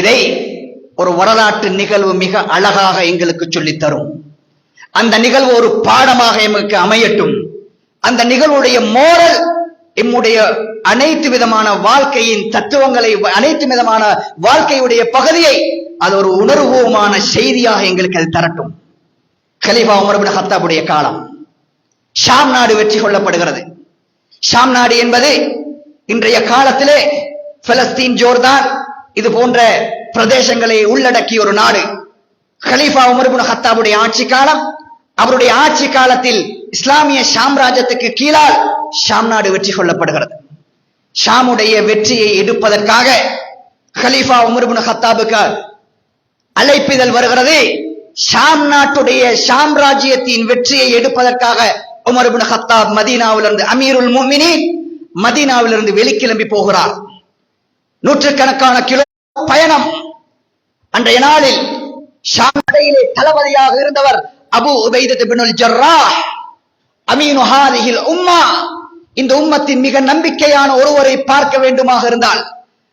இதை ஒரு வரலாற்று நிகழ்வு மிக அழகாக எங்களுக்கு சொல்லித் தரும். அந்த நிகழ்வு ஒரு பாடமாக எமக்கு அமையட்டும். அந்த நிகழ்வுடைய மோரல் எம்முடைய அனைத்து விதமான வாழ்க்கையின் தத்துவங்களை, அனைத்து விதமான வாழ்க்கையுடைய பகுதியை அது ஒரு உணர்வுமான செய்தியாக எங்களுக்கு அது தரட்டும். கலீஃபா உமர் இப்னு கத்தாபுடைய காலம், ஷாம் நாடு வெற்றி கொள்ளப்படுகிறது. ஷாம் நாடு என்பது இன்றைய காலத்திலே பலஸ்தீன், ஜோர்தான் இது போன்ற பிரதேசங்களை உள்ளடக்கிய ஒரு நாடு. கலீஃபா உமர் இப்னு கத்தாபுடைய ஆட்சி காலம், அவருடைய ஆட்சி காலத்தில் இஸ்லாமிய சாம்ராஜ்யத்துக்கு கீழால் ஷாம் நாடு வெற்றி கொள்ளப்படுகிறது. ஷாமுடைய வெற்றியை எடுப்பதற்காக கலீஃபா உமர் இப்னு கத்தாபுக்கு அழைப்பிதழ் வருகிறது. ஷாம் நாட்டுடைய ஷாம் ராஜ்யத்தின் வெற்றியை எடுப்பதற்காக உமர் இப்னு கத்தாப் மதீனாவிலிருந்து, அமீருல் முஃமினீன் மதீனாவிலிருந்து வெளிக்கிளம்பி போகிறார். நூற்றுக்கணக்கான கிலோ பயணம். அன்றைய நாளில் ஷாம் படையிலே தளபதியாக இருந்தவர் அபூ உபைதா இப்னுல் ஜர்ராஹ், அமீனு ஹாதிஹில் உம்மா. இந்த உம்மத்தின் மிக நம்பிக்கையான ஒருவரை பார்க்க வேண்டுமாக இருந்தால்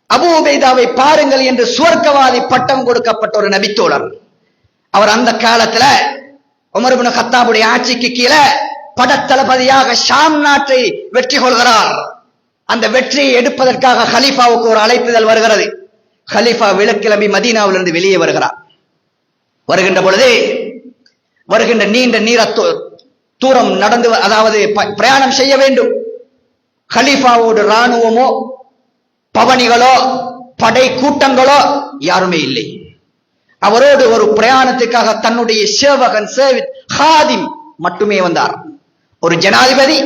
அபூ உபைதாவை பாருங்கள் என்று சுவர்க்கவாதி பட்டம் கொடுக்கப்பட்ட ஒரு நபித்தோழர். அவர் அந்த காலத்துல உமர் இப்னு கத்தாபுடைய ஆட்சிக்கு கீழே படத்தளபதியாக ஷாம் நாட்டை வெற்றி கொள்கிறார். அந்த வெற்றியை எடுப்பதற்காக கலீஃபாவுக்கு ஒரு அழைப்புதல் வருகிறது. கலீஃபா விளக்கிளம்பி மதீனாவிலிருந்து வெளியே வருகிறார். வருகின்ற பொழுது வருகின்ற நீண்ட தூரம் நடந்து, அதாவது பிரயாணம் செய்ய வேண்டும். கலீஃபாவோடு ராணுவமோ பவனிகளோ படை கூட்டங்களோ யாருமே இல்லை. அவரோடு ஒரு பிரயாணத்துக்காக தன்னுடைய சேவகன் ஹாதிம் மட்டுமே வந்தார். ஒரு ஜனாதிபதி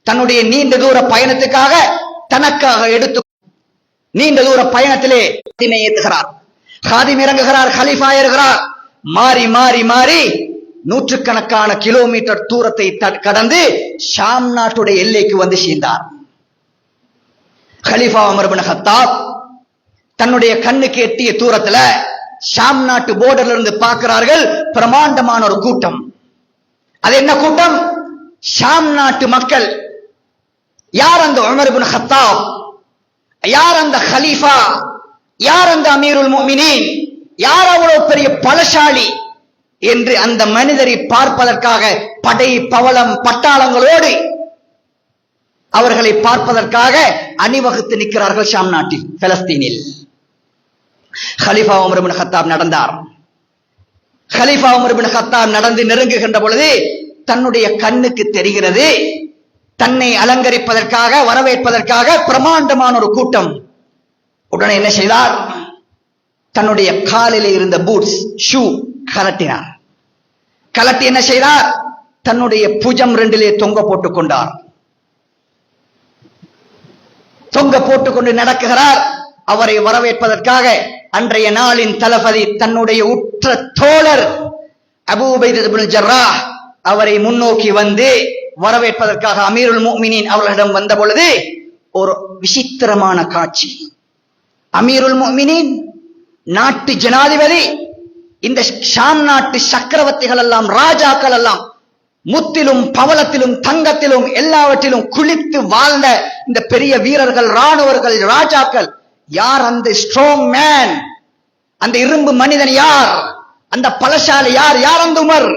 தன்னுடைய நீண்ட தூர பயணத்துக்காக தனக்காக எடுத்து நீண்ட தூர பயணத்திலே ஏற்றுகிறார். ஹாதிம் இறங்குகிறார், கலீஃபா ஏறுகிறார். மாறி மாறி மாறி நூற்றுக்கணக்கான கிலோமீட்டர் தூரத்தை கடந்து ஷாம் நாட்டுடைய எல்லைக்கு வந்து சேர்ந்தார். கலீஃபா உமர் இப்னு கத்தாப் தன்னுடைய கண்ணுக்கு எட்டிய தூரத்துல ஷாம் நாட்டு போர்டர்ல இருந்து பார்க்கிறார்கள் பிரமாண்டமான ஒரு கூட்டம். அது என்ன கூட்டம்? ஷாம் நாட்டு மக்கள். யார் அந்த உமர் இப்னு கத்தாப்? யார் அந்த கலீஃபா? யார் அந்த அமீருல் முஃமினீன்? யார் அவ்வளவு பெரிய பலசாலி என்று அந்த மனிதரை பார்ப்பதற்காக படை பவளம் பட்டாளங்களோடு அவர்களை பார்ப்பதற்காக அணிவகுத்து நிற்கிறார்கள் ஷாம் நாட்டில், பலஸ்தீனில். கலீஃபா உமர் இப்னு கத்தாப் நடந்தார். கலீஃபா உமர் இப்னு கத்தாப் நடந்து நெருங்குகின்ற பொழுது தன்னுடைய கண்ணுக்கு தெரிகிறது, தன்னை அலங்கரிப்பதற்காக வரவேற்பதற்காக பிரமாண்டமான ஒரு கூட்டம். உடனே என்ன செய்தார்? தன்னுடைய காலிலே இருந்த பூட்ஸ் ஷூ கலட்டினார். கலட்டி என்ன செய்தார்? தன்னுடைய புஜம் ரெண்டிலே தொங்க போட்டுக் கொண்டார். தொங்க போட்டுக்கொண்டு நடக்குகிறார். அவரை வரவேற்பதற்காக அன்றைய நாளின் தளபதி தன்னுடைய உற்ற தோழர் அபூ உபைதா இப்னுல் ஜர்ராஹ் அவரை முன்னோக்கி வந்து வரவேற்பதற்காக அமீருல் முஃமினீன் அவர்களிடம் வந்த பொழுது ஒரு விசித்திரமான காட்சி. அமீருல் முஃமினீன் நாட்டு ஜனாதிபதி, இந்த ஷாம் நாட்டு சக்கரவர்த்திகள் எல்லாம், ராஜாக்கள் எல்லாம் முத்திலும் பவளத்திலும் தங்கத்திலும் எல்லாவற்றிலும் குளித்து வாழ்ந்த இந்த பெரிய வீரர்கள், ராணுவர்கள், ராஜாக்கள், யார் அந்த ஸ்ட்ராங் மேன், அந்த இரும்பு மனிதன் யார், அந்த பலசாலி யார், யார் அந்த உமர்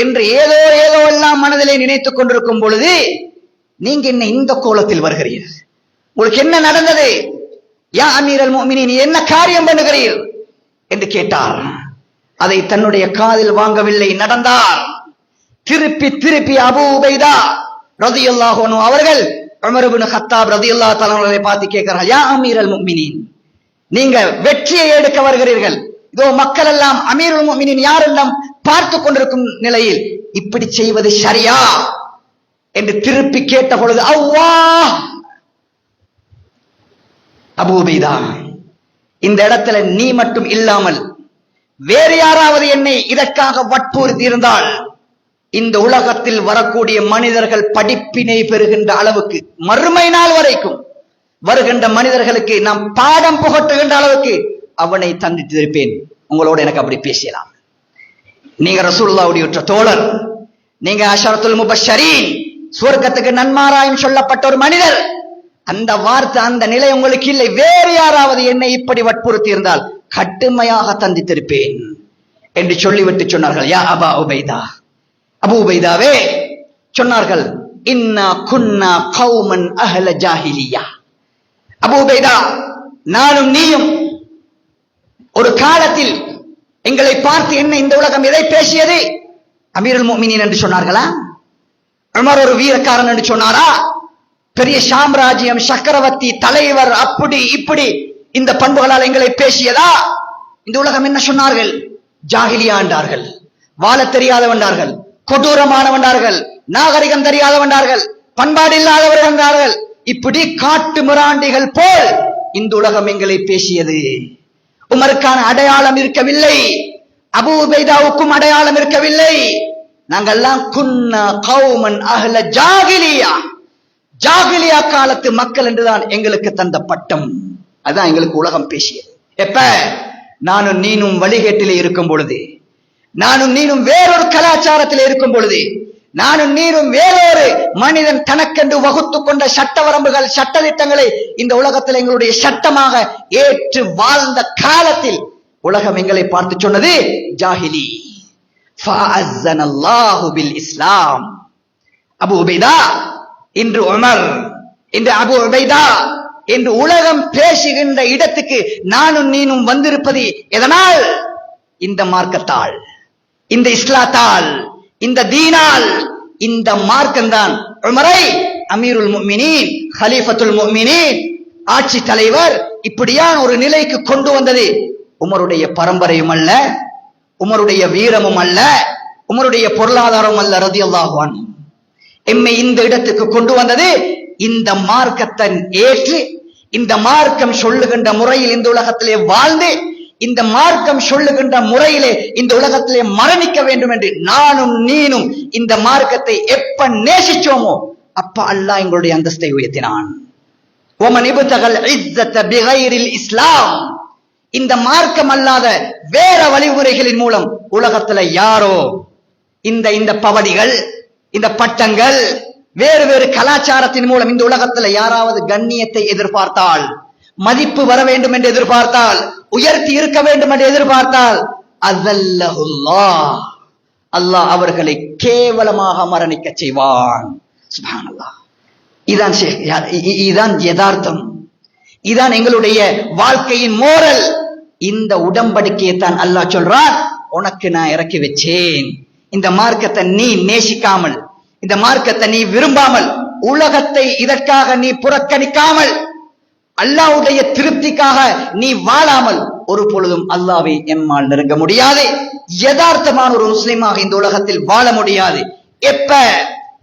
என்று ஏதோ ஏதோ எல்லாம் மனதிலே நினைத்துக் கொண்டிருக்கும் பொழுது, நீங்க என்ன இந்த கோலத்தில் வருகிறீர்கள்? உங்களுக்கு என்ன நடந்தது? யா அமீருல் முஃமினீன், என்ன காரியம் பண்ணுகிறீர்கள் என்று கேட்டார். அதை தன்னுடைய காதில் வாங்கவில்லை, நடந்தார். திருப்பி திருப்பி அபூ உபைதா ரலியல்லாஹு அன்ஹு அவர்கள் உமர் இப்னு கத்தாப் ரலியல்லாஹு தஆலா அவர்களை பார்த்து கேட்கிறார்கள், யா அமீருல் முஃமினீன், நீங்க வெற்றியை எடுக்க வருகிறீர்கள், இதோ மக்கள் எல்லாம் அமீருல் முஃமினீன் யாரெல்லாம் பார்த்து கொண்டிருக்கும் நிலையில் இப்படி செய்வது சரியா என்று திருப்பி கேட்ட பொழுது, அல்லாஹ், அபூ உபைதா, இந்த இடத்துல நீ மட்டும் இல்லாமல் வேறு யாராவது என்னை இதற்காக வற்புறுத்தி இருந்தால் இந்த உலகத்தில் வரக்கூடிய மனிதர்கள் படிப்பினை பெறுகின்ற அளவுக்கு, மறுமை நாள் வரைக்கும் வருகின்ற மனிதர்களுக்கு நாம் பாடம் புகட்டுகின்ற அளவுக்கு அவனை தந்தித்திருப்பேன். உங்களோடு எனக்கு அப்படி பேசலாம். நீங்க ரசூலுல்லாஹ்வுடைய தோழர், நீங்க அஷரத்துல் முபஷ்ஷரீன், சுவர்க்கத்துக்கு நன்மாராயம் சொல்லப்பட்ட ஒரு மனிதர். அந்த வார்த்தை, அந்த நிலை உங்களுக்கு இல்லை. வேறு யாராவது என்னை இப்படி வற்புறுத்தி இருந்தால் கடுமையாக தந்தித்திருப்பேன் என்று சொல்லிவிட்டு சொன்னார்கள், யா அபா உபைதா, அபூ உபைதாவே சொன்னார்கள், இன்னா குன்னா கௌமன் அஹ்ல ஜாஹிலியா. அபூ உபைதா, நானும் நீயும் ஒரு காலத்தில் எங்களை பார்த்து என்ன இந்த உலகம் எதை பேசியது? அமீருல் முஃமினீன் என்று சொன்னார்களா? உமர் ஒரு வீரக்காரன் என்று சொன்னாரா? பெரிய சாம்ராஜ்யம், சக்கரவர்த்தி, தலைவர், அப்படி இப்படி இந்த பண்புகளால் எங்களை பேசியதா? இந்த உலகம் என்ன சொன்னார்கள்? ஜாஹிலியா என்றார்கள், வாழ தெரியாதவன்றார்கள், கொடூரமானவன்றார்கள், நாகரிகம் தெரியாதவன்றார்கள், பண்பாடு இல்லாதவர்கள் என்றார்கள். இப்படி காட்டு மிராண்டிகள் போல் இந்த உலகம் எங்களை பேசியது. உமருக்கான அடையாளம் இருக்கவில்லை, அபூ உபைதாவுக்கும் அடையாளம் இருக்கவில்லை. நாங்கெல்லாம் குன்னா கௌமன் அஹ்ல ஜாகிலியா, ஜாகிலியா காலத்து மக்கள் என்றுதான் எங்களுக்கு தந்த பட்டம். அதான் எங்களுக்கு உலகம் பேசியது. எப்ப நானும் நீனும் வழிகேட்டிலே இருக்கும் பொழுது, நானும் நீனும் வேறொரு கலாச்சாரத்தில் இருக்கும் பொழுது, நானும் நீனும் வேறொரு மனிதன் தனக்கென்று வகுத்து கொண்ட சட்ட வரம்புகள் சட்ட திட்டங்களை இந்த உலகத்தில் எங்களுடைய சட்டமாக ஏற்று வாழ்ந்த காலத்தில் உலகம் எங்களை பார்த்து சொன்னது ஜாஹிலி. ஃபஅஸ்ஸனல்லாஹு பில் இஸ்லாம். அபூ உபைதா இன்று உமர், இன்று அபூ உபைதா என்று உலகம் பேசுகின்ற இடத்துக்கு நானும் நீனும் வந்திருப்பது எதனால்? இந்த மார்க்கத்தால், இந்த இஸ்லாத்தால், இந்த தீனால். இந்த மார்க்கம்தான் உமரை அமீருல் முஃமினீன், கலீஃபத்துல் முஃமினீன், ஆட்சி தலைவர் இப்படியான ஒரு நிலைக்கு கொண்டு வந்தது. உமருடைய பரம்பரையும் அல்ல, உமருடைய வீரமும் அல்ல, உமருடைய பொருளாதாரம் அல்ல. ரலியல்லாஹு அன்ஹு எம்மை இந்த இடத்துக்கு கொண்டு வந்தது இந்த மார்க்கத்தை ஏற்று, இந்த மார்க்கம் சொல்லுகின்ற முறையில் இந்த உலகத்திலே வாழ்ந்து, இந்த மார்க்கம் சொல்லுகின்ற முறையிலே இந்த உலகத்திலே மரணிக்க வேண்டும் என்று நானும் நீனும் இந்த மார்க்கத்தை எப்ப நேசிச்சோமோ அப்ப அல்லாஹ் எங்களுடைய அந்தஸ்தை உயர்த்தினான். வமன் இப்தகல் இஸ்ஸத பிகைரில் இஸ்லாம். இந்த மார்க்கம் அல்லாத வேற வழிமுறைகளின் மூலம் உலகத்துல யாரோ இந்த பவடிகள், இந்த பட்டங்கள், வேறு வேறு கலாச்சாரத்தின் மூலம் இந்த உலகத்துல யாராவது கண்ணியத்தை எதிர்பார்த்தால், மதிப்பு வர வேண்டும் என்று எதிர்பார்த்தால், உயர்த்தி இருக்க வேண்டும் என்று எதிர்பார்த்தால், அஸல்லஹுல்லாஹ், அல்லாஹ் அவர்களை கேவலமாக மரணிக்க செய்வான். சுப்ஹானல்லாஹ். இதான் யதார்த்தம், இதான் எங்களுடைய வாழ்க்கையின் மோரல். இந்த உடன்படிக்கையை தான் அல்லாஹ் சொல்றான், உனக்கு நான் இறக்கி வச்சேன். இந்த மார்க்கத்தை நீ நேசிக்காமல், இந்த மார்க்கத்தை நீ விரும்பாமல், உலகத்தை இதற்காக நீ புறக்கணிக்காமல், அல்லாஹ்வுடைய திருப்திக்காக நீ வாழாமல் ஒரு பொழுதும் அல்லாஹ்வை எம்மால் நெருங்க முடியாது. யதார்த்தமான ஒரு முஸ்லிமாக இந்த உலகத்தில் வாழ முடியாது. எப்ப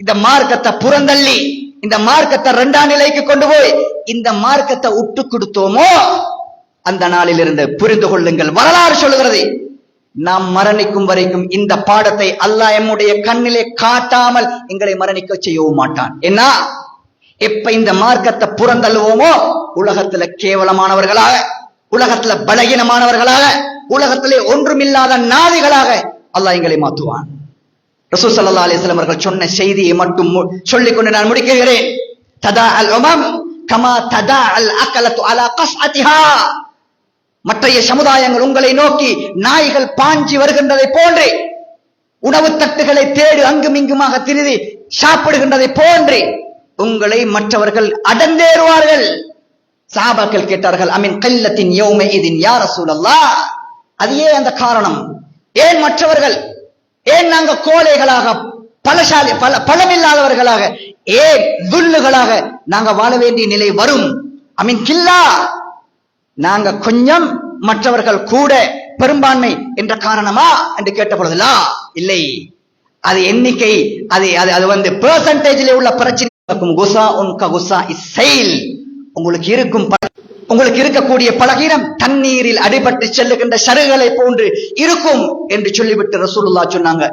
இந்த மார்க்கத்தை புறந்தள்ளி, இந்த மார்க்கத்தை இரண்டாம் நிலைக்கு கொண்டு போய் இந்த மார்க்கத்தை விட்டு கொடுத்தோமோ அந்த நாளில் இருந்து புரிந்து கொள்ளுங்கள், வரலாறு சொல்லுகிறது, நாம் மரணிக்கும் வரைக்கும் இந்த பாடத்தை அல்லாஹ் எம்முடைய கண்ணிலே காட்டாமல் எங்களை மரணிக்க செய்யவும் மாட்டான். என்ன, எப்ப இந்த மார்க்கத்தை புறந்தள்ளுவோமோ உலகத்துல கேவலமானவர்களாக, உலகத்துல பலகீனமானவர்களாக, உலகத்திலே ஒன்றுமில்லாத நாதிகளாக அல்லாஹ் எங்களை மாற்றுவான். ரசூல் ஸல்லல்லாஹு அலைஹி வஸல்லம் அவர்கள் சொன்ன செய்தியை மட்டும் சொல்லிக்கொண்டு நான் முடிக்கிறேன். ததா அல் உமம் கமா ததா அல் அகலத்து அலா கஸ்அதிஹா. மற்றைய சமுதாயங்கள் உங்களை நோக்கி நாய்கள் பாஞ்சி வருகின்றதை போன்று, உணவு தட்டுகளை தேடி அங்கும் இங்குமாக திரிதி சாப்பிடுகின்றதை போன்று உங்களை மற்றவர்கள் அடந்தேறுவார்கள். சஹாபாக்கள் கேட்டார்கள், அமின் கல்லத்தின் யௌம இதின் யா ரசூலல்லாஹ், அது ஏன் அந்த காரணம்? ஏன் மற்றவர்கள், ஏன் நாங்க கோழைகளாக, பலசாலி பலமில்லாதவர்களாக, ஏன் துல்லுகளாக நாங்க வாழ வேண்டிய நிலை வரும்? அமின் கில்லா, நாங்க கொஞ்சம் மற்றவர்கள் கூட பெரும்பான்மை என்ற காரணமா என்று கேட்ட பொழுதுலா இல்லை, அது எண்ணிக்கை, அது வந்து பெர்சன்டேஜில் உள்ள பிரச்சனை. உங்களுக்கு இருக்கக்கூடிய பலகீனம் தண்ணீரில் அடிபட்டு செல்லுகின்ற சருகளை போன்று இருக்கும் என்று சொல்லிவிட்டு ரசூலுல்லாஹ் சொன்னாங்க,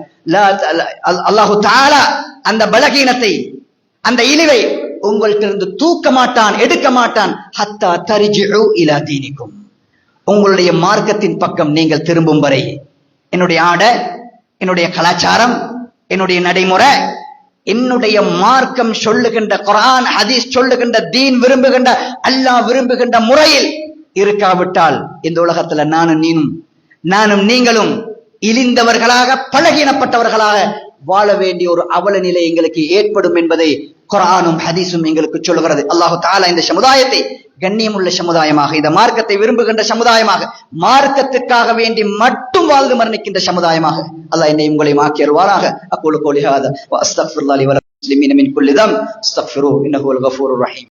அல்லாஹு தஆலா அந்த பலகீனத்தை, அந்த இழிவை உங்களிடமிருந்து தூக்க மாட்டான், எடுக்க மாட்டான். ஹத்தா தர்ஜிஉ இலா தீனிக்கும், உங்களுடைய மார்க்கத்தின் பக்கம் நீங்கள் திரும்பும் வரை. என்னுடைய ஆடை, என்னுடைய கலாச்சாரம், என்னுடைய நடைமுறை, என்னுடைய மார்க்கம் சொல்லுகின்ற குர்ஆன் ஹதீஸ் சொல்லுகின்ற தீன் விரும்புகின்ற அல்லாஹ் விரும்புகின்ற முறையில் இருக்காவிட்டால் இந்த உலகத்துல நானும் நீங்களும் இழிந்தவர்களாக, பலகீனப்பட்டவர்களாக வாழ வேண்டிய ஒரு அவல நிலை எங்களுக்கு ஏற்படும் என்பதை குர்ஆனும் ஹதீஸும் எங்களுக்கு சொல்லுகிறது. அல்லாஹ் தஆலா இந்த சமுதாயத்தை கண்ணியமுள்ள சமுதாயமாக, இந்த மார்க்கத்தை விரும்புகின்ற சமுதாயமாக, மார்க்கத்துக்காக வேண்டி மட்டும் வாழ்ந்து மரணிக்கின்ற சமுதாயமாக அல்லாஹ் என்னை உங்களையும் ஆக்கி அருள்வாராக. அக்கூலு கௌலி ஹாதா வ அஸ்தக்ஃபிருல்லாஹி வ லக்கும் முஸ்லிமீன மின் குல்லி தம் அஸ்தக்ஃபிருஹு இன்னஹு வல் கஃபூருர் ரஹீம்.